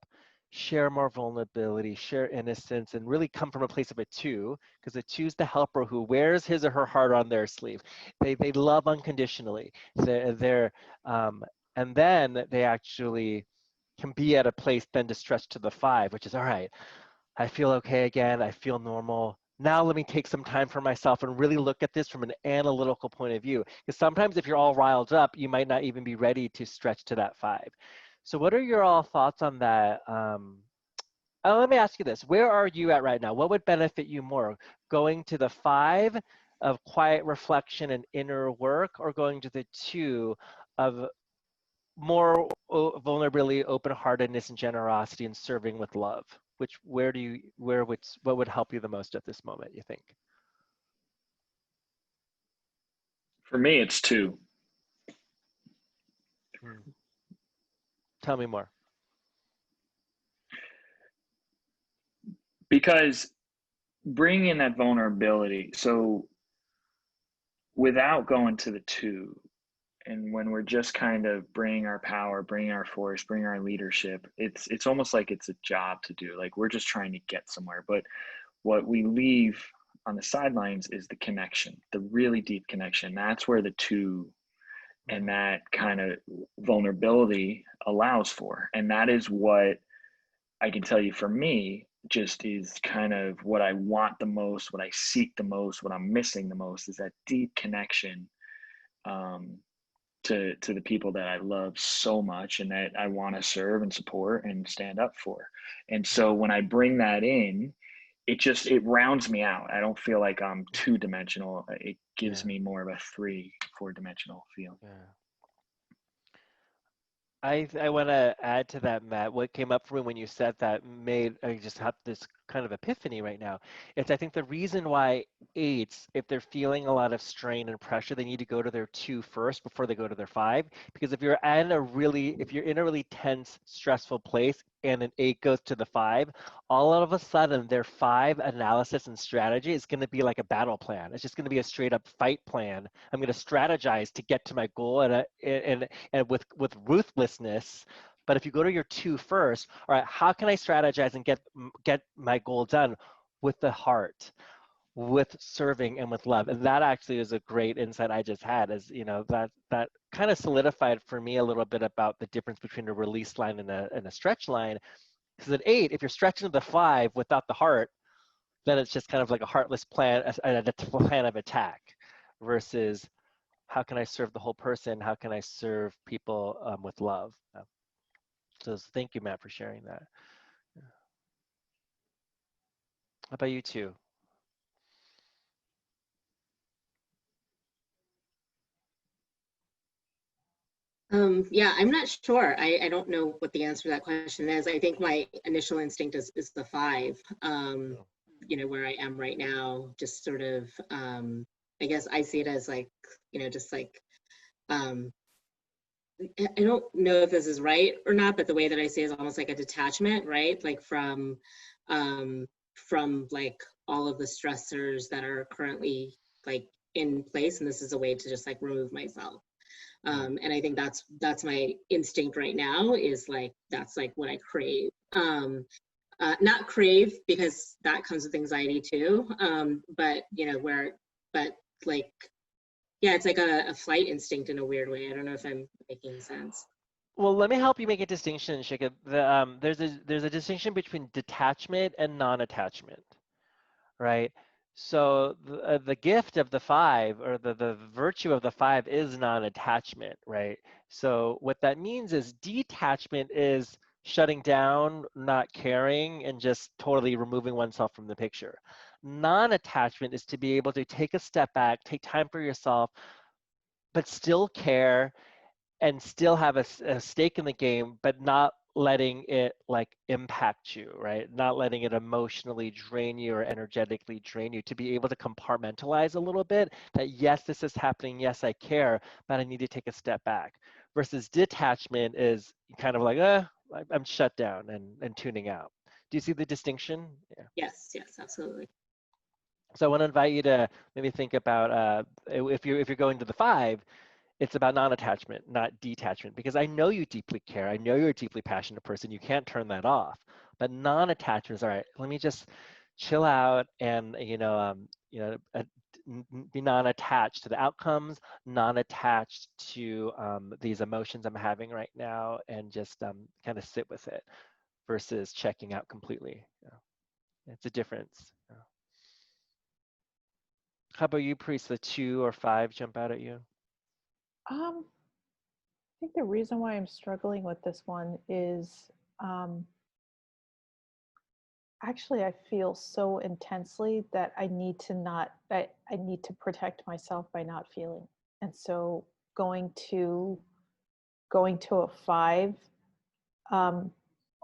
share more vulnerability, share innocence, and really come from a place of a 2, because a 2 is the helper who wears his or her heart on their sleeve. They love unconditionally. And then they actually can be at a place then to stretch to the 5, which is, all right, I feel okay again. I feel normal. Now let me take some time for myself and really look at this from an analytical point of view. Because sometimes if you're all riled up, you might not even be ready to stretch to that 5. So what are your all thoughts on that? Let me ask you this. Where are you at right now? What would benefit you more? Going to the 5 of quiet reflection and inner work, or going to the 2 of more vulnerability, open-heartedness, and generosity, and serving with love? What would help you the most at this moment, you think? For me, it's 2. Tell me more. Because bringing in that vulnerability, so without going to the 2, and when we're just kind of bringing our power, bringing our force, bringing our leadership, it's almost like it's a job to do. Like we're just trying to get somewhere. But what we leave on the sidelines is the connection, the really deep connection. That's where the 2 and that kind of vulnerability allows for. And that is what I can tell you for me, just is kind of what I want the most, what I seek the most, what I'm missing the most, is that deep connection to the people that I love so much and that I want to serve and support and stand up for. And so when I bring that in, it rounds me out. I don't feel like I'm 2-dimensional. It gives me more of a 3-4-dimensional feel. Yeah. I want to add to that, Matt. What came up for me when you said that I just have this kind of epiphany right now. I think the reason why 8s, if they're feeling a lot of strain and pressure, they need to go to their 2 first before they go to their 5. Because if you're in a really tense, stressful place and an 8 goes to the 5, all of a sudden their 5 analysis and strategy is going to be like a battle plan. It's just going to be a straight up fight plan. I'm going to strategize to get to my goal and with ruthlessness. But if you go to your 2 first, all right, how can I strategize and get my goal done with the heart, with serving and with love. And that actually is a great insight I just had, is, that kind of solidified for me a little bit about the difference between a release line and a stretch line. Because at 8, if you're stretching the 5 without the heart, then it's just kind of like a heartless plan, a plan of attack, versus how can I serve the whole person? How can I serve people with love? So thank you, Matt, for sharing that. How about you two? Yeah, I'm not sure. I don't know what the answer to that question is. I think my initial instinct is the 5, where I am right now, just sort of, I guess I see it as like, just like, I don't know if this is right or not, but the way that I see it is almost like a detachment, right? Like from like all of the stressors that are currently like in place. And this is a way to just like remove myself. And I think that's my instinct right now, is like, that's like what I crave. Not crave, because that comes with anxiety too. But like, yeah, it's like a flight instinct in a weird way. I don't know if I'm making sense. Well, let me help you make a distinction, Shika. There's a distinction between detachment and non-attachment, right? So the gift of the 5, or the virtue of the 5, is non-attachment, right? So what that means is detachment is shutting down, not caring, and just totally removing oneself from the picture. Non-attachment is to be able to take a step back, take time for yourself, but still care and still have a stake in the game, but not letting it like impact you, right? Not letting it emotionally drain you or energetically drain you, to be able to compartmentalize a little bit that, yes, this is happening, yes, I care, but I need to take a step back. Versus detachment is kind of like, I'm shut down and tuning out. Do you see the distinction? Yeah. Yes, absolutely. So I want to invite you to maybe think about if you're going to the 5, it's about non-attachment, not detachment, because I know you deeply care. I know you're a deeply passionate person. You can't turn that off. But non-attachment is, all right, let me just chill out and, be non-attached to the outcomes, non-attached to these emotions I'm having right now, and just kind of sit with it versus checking out completely. It's a difference. How about you, Priest? The 2 or 5 jump out at you? I think the reason why I'm struggling with this one is actually I feel so intensely that I need to protect myself by not feeling. And so going to a 5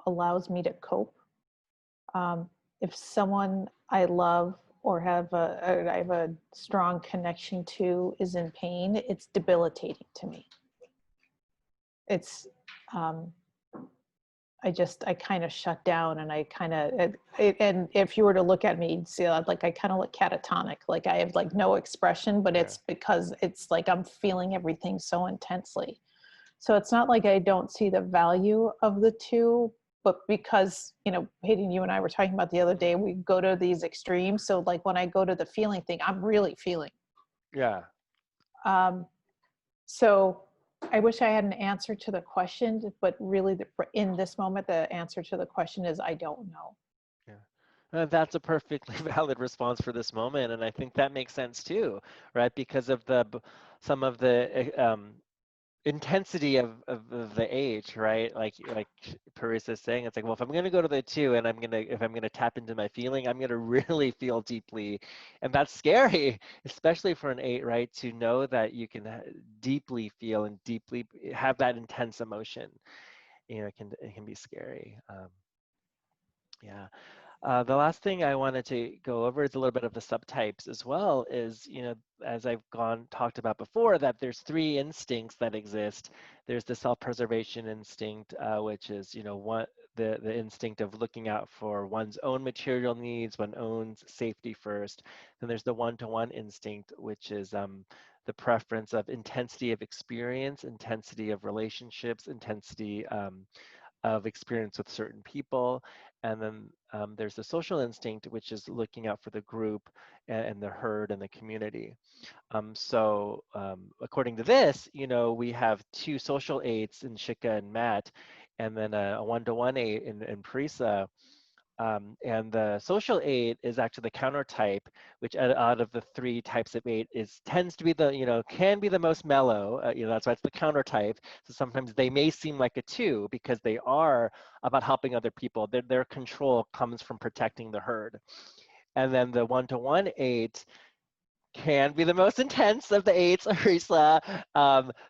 allows me to cope. If someone I love or I have a strong connection to is in pain, it's debilitating to me. It's I kind of shut down, and I kind of and if you were to look at me, you'd see like I kind of look catatonic, like I have like no expression, but it's because it's like I'm feeling everything so intensely. So it's not like I don't see the value of the 2, but because, Hayden, you and I were talking about the other day, we go to these extremes. So like when I go to the feeling thing, I'm really feeling. Yeah. So I wish I had an answer to the question, but really in this moment, the answer to the question is I don't know. Yeah. That's a perfectly valid response for this moment. And I think that makes sense too, right? Because of some of the intensity of the age, right? Like Paris is saying, it's like, well, if I'm going to go to the 2 and if I'm going to tap into my feeling, I'm going to really feel deeply. And that's scary, especially for an 8, right? To know that you can deeply feel and deeply have that intense emotion, it can be scary. Yeah. The last thing I wanted to go over is a little bit of the subtypes as well, is, as I've talked about before, that there's 3 instincts that exist. There's the self-preservation instinct, which is, the instinct of looking out for one's own material needs, one's own safety first. Then there's the one-to-one instinct, which is the preference of intensity of experience, intensity of relationships, intensity of experience with certain people. And then there's the social instinct, which is looking out for the group and the herd and the community. According to this, we have 2 social eights in Shika and Matt, and then a 1-to-1 eight in Parisa. And the social 8 is actually the counter type, which out of the 3 types of 8 tends to be can be the most mellow. That's why it's the counter type. So sometimes they may seem like a 2 because they are about helping other people. Their control comes from protecting the herd. And then the 1-to-1 8 can be the most intense of the 8s, Arisa.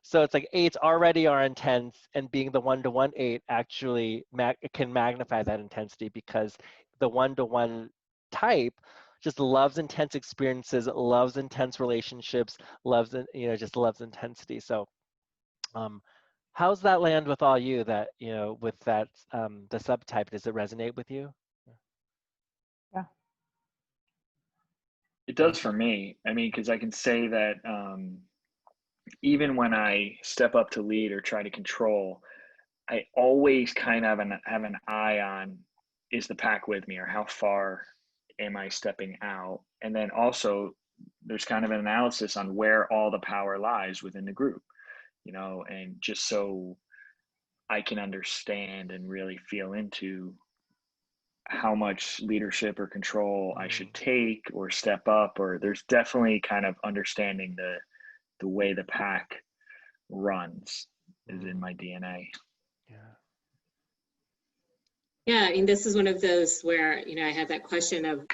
So it's like 8s already are intense, and being the 1-to-1 8 actually can magnify that intensity, because the 1-to-1 type just loves intense experiences, loves intense relationships, just loves intensity. So how's that land with all you, that, with that, the subtype? Does it resonate with you? Yeah. It does for me. I mean, because I can say that even when I step up to lead or try to control, I always kind of have an eye on, is the pack with me, or how far am I stepping out? And then also there's kind of an analysis on where all the power lies within the group, and just so I can understand and really feel into how much leadership or control I should take or step up, or there's definitely kind of understanding the way the pack runs is in my DNA. Yeah. Yeah, I mean, this is one of those where, I had that question of,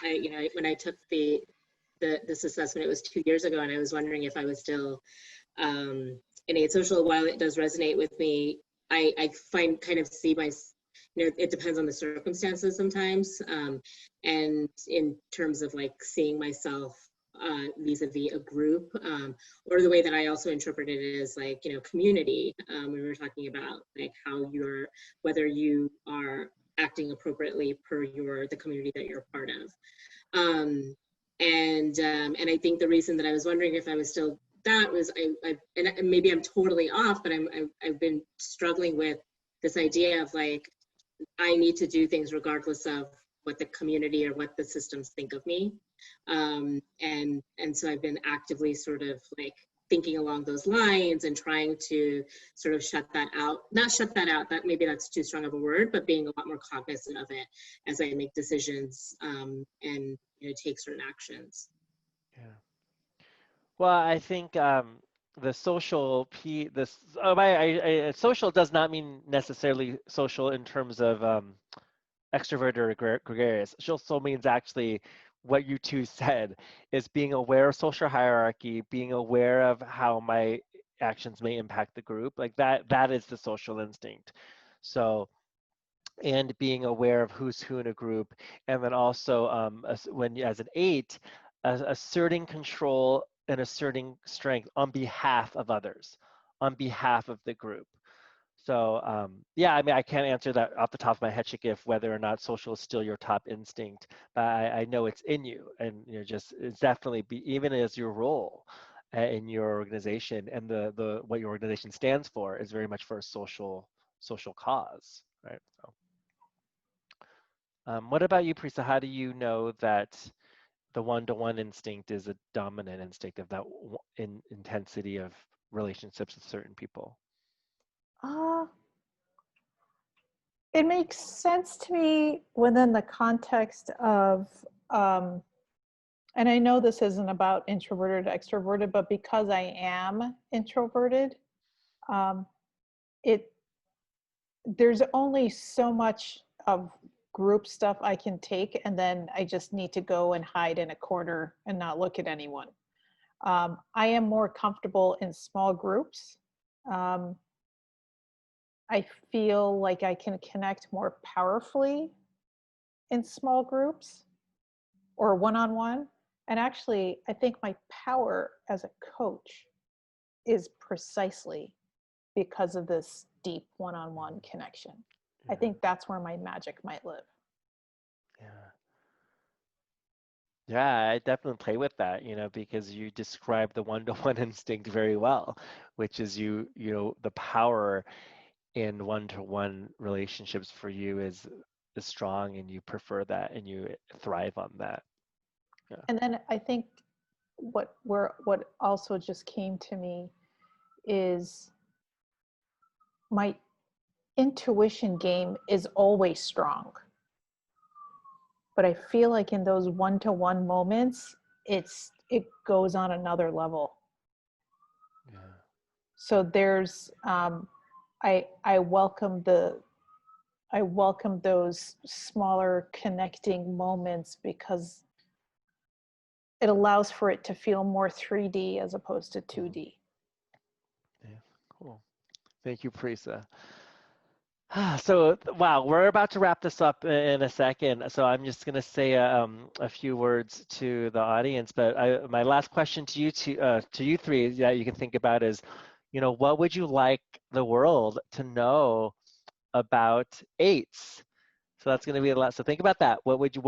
when I took this assessment, it was 2 years ago, and I was wondering if I was still innate social. While it does resonate with me, I see my, it depends on the circumstances sometimes. And in terms of like seeing myself vis-a-vis a group, or the way that I also interpreted it as like, community, when we were talking about like how whether you are acting appropriately per the community that you're part of. And I think the reason that I was wondering if I was still that was and maybe I'm totally off, but I've been struggling with this idea of like, I need to do things regardless of what the community or what the systems think of me. And so I've been actively sort of like thinking along those lines and trying to sort of not shut that out, that maybe that's too strong of a word, but being a lot more cognizant of it as I make decisions and take certain actions. Yeah. Well, I think the social social does not mean necessarily social in terms of extroverted or gregarious. Social means actually what you two said, is being aware of social hierarchy, being aware of how my actions may impact the group. Like that is the social instinct. So, and being aware of who's who in a group, and then also as an 8, asserting control and asserting strength on behalf of others, on behalf of the group. So yeah, I mean, I can't answer that off the top of my head, Shikif, whether or not social is still your top instinct, but I know it's in you, and it's definitely even as your role in your organization, and the what your organization stands for is very much for a social cause, right? So. What about you, Prisa? How do you know that the 1-to-1 instinct is a dominant instinct of that intensity of relationships with certain people? It makes sense to me within the context of, and I know this isn't about introverted, extroverted, but because I am introverted, there's only so much of group stuff I can take, and then I just need to go and hide in a corner and not look at anyone. I am more comfortable in small groups. I feel like I can connect more powerfully in small groups or one-on-one. And actually, I think my power as a coach is precisely because of this deep one-on-one connection. Yeah. I think that's where my magic might live. Yeah. Yeah, I definitely play with that, because you describe the 1-to-1 instinct very well, which is the power in one-to-one relationships for you is strong, and you prefer that and you thrive on that. Yeah. And then I think what also just came to me is my intuition game is always strong. But I feel like in those one-to-one moments, it goes on another level. Yeah. So there's I welcome those smaller connecting moments, because it allows for it to feel more 3D as opposed to 2D. Yeah, cool. Thank you, Parisa. So, wow, we're about to wrap this up in a second. So I'm just going to say a few words to the audience. But my last question to you three that you can think about is, what would you like the world to know about eights? So that's going to be a lot. So think about that. What do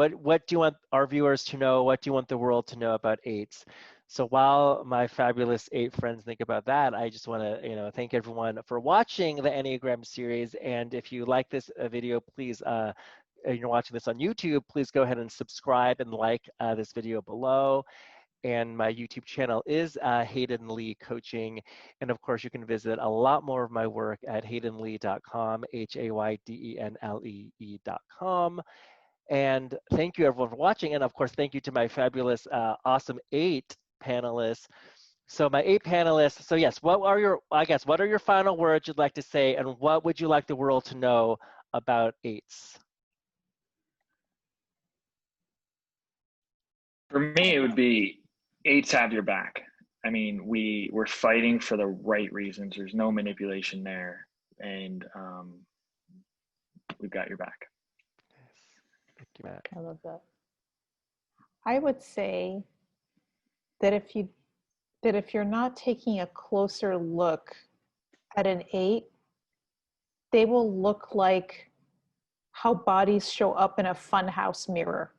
you want our viewers to know? What do you want the world to know about eights? So while my fabulous 8 friends think about that, I just want to, thank everyone for watching the Enneagram series. And if you like this video, please, you're watching this on YouTube, please go ahead and subscribe and like this video below. And my YouTube channel is Hayden Lee Coaching. And of course, you can visit a lot more of my work at haydenlee.com, HAYDENLEE.com. And thank you everyone for watching. And of course, thank you to my fabulous, awesome 8 panelists. So my 8 panelists, so yes, what are your final words you'd like to say, and what would you like the world to know about 8s? For me, it would be 8s have your back. I mean, we're fighting for the right reasons. There's no manipulation there, and we've got your back. Thank you, Matt. I love that. I would say that if you're not taking a closer look at an 8, they will look like how bodies show up in a funhouse mirror,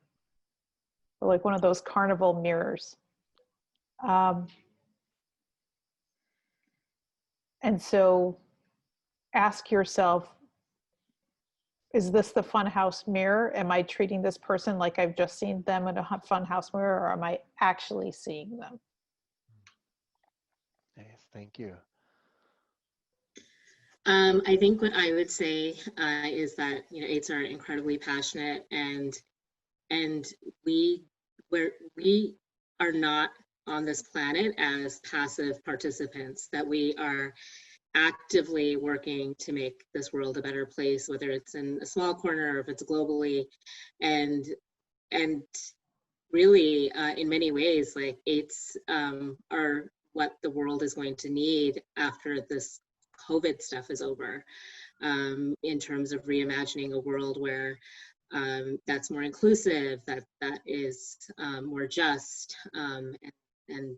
or like one of those carnival mirrors. And so ask yourself, is this the funhouse mirror? Am I treating this person like I've just seen them in a funhouse mirror, or am I actually seeing them? Nice, thank you. I think what I would say is that 8s are incredibly passionate, and we are not on this planet as passive participants, that we are actively working to make this world a better place, whether it's in a small corner or if it's globally. And really, in many ways, like 8s are what the world is going to need after this COVID stuff is over, in terms of reimagining a world where that's more inclusive, that is more just, and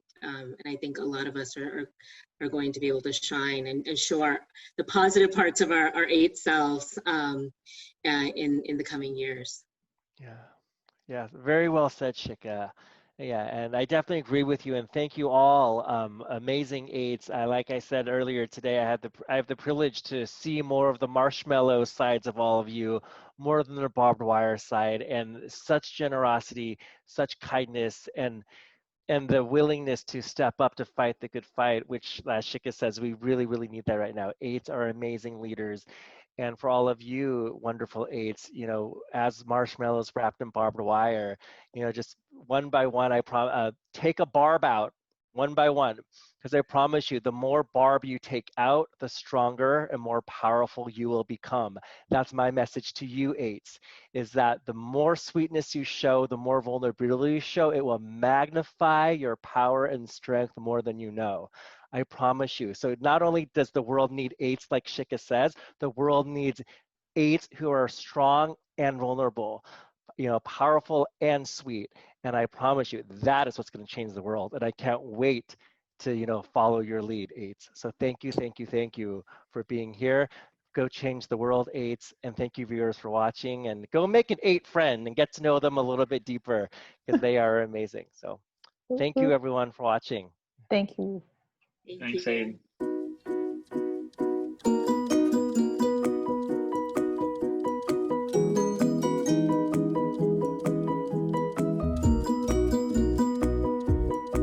I think a lot of us are going to be able to shine and show the positive parts of our 8 selves in the coming years. Yeah, very well said, Shika. Yeah, and I definitely agree with you, and thank you all, amazing 8s. Like I said earlier today, I have the privilege to see more of the marshmallow sides of all of you, more than the barbed wire side, and such generosity, such kindness, and the willingness to step up to fight the good fight, which, as Shika says, we really, really need that right now. 8s are amazing leaders. And for all of you wonderful 8s, as marshmallows wrapped in barbed wire, just one by one, take a barb out, one by one, because I promise you, the more barb you take out, the stronger and more powerful you will become. That's my message to you 8s, is that the more sweetness you show, the more vulnerability you show, it will magnify your power and strength more than you know. I promise you. So not only does the world need 8s, like Shika says, the world needs 8s who are strong and vulnerable, powerful and sweet. And I promise you, that is what's going to change the world. And I can't wait to, follow your lead, 8s. So thank you, thank you, thank you for being here. Go change the world, 8s. And thank you, viewers, for watching. And go make an 8 friend and get to know them a little bit deeper, because they are amazing. So thank you, everyone, for watching. Thank you. Thanks, Hayden.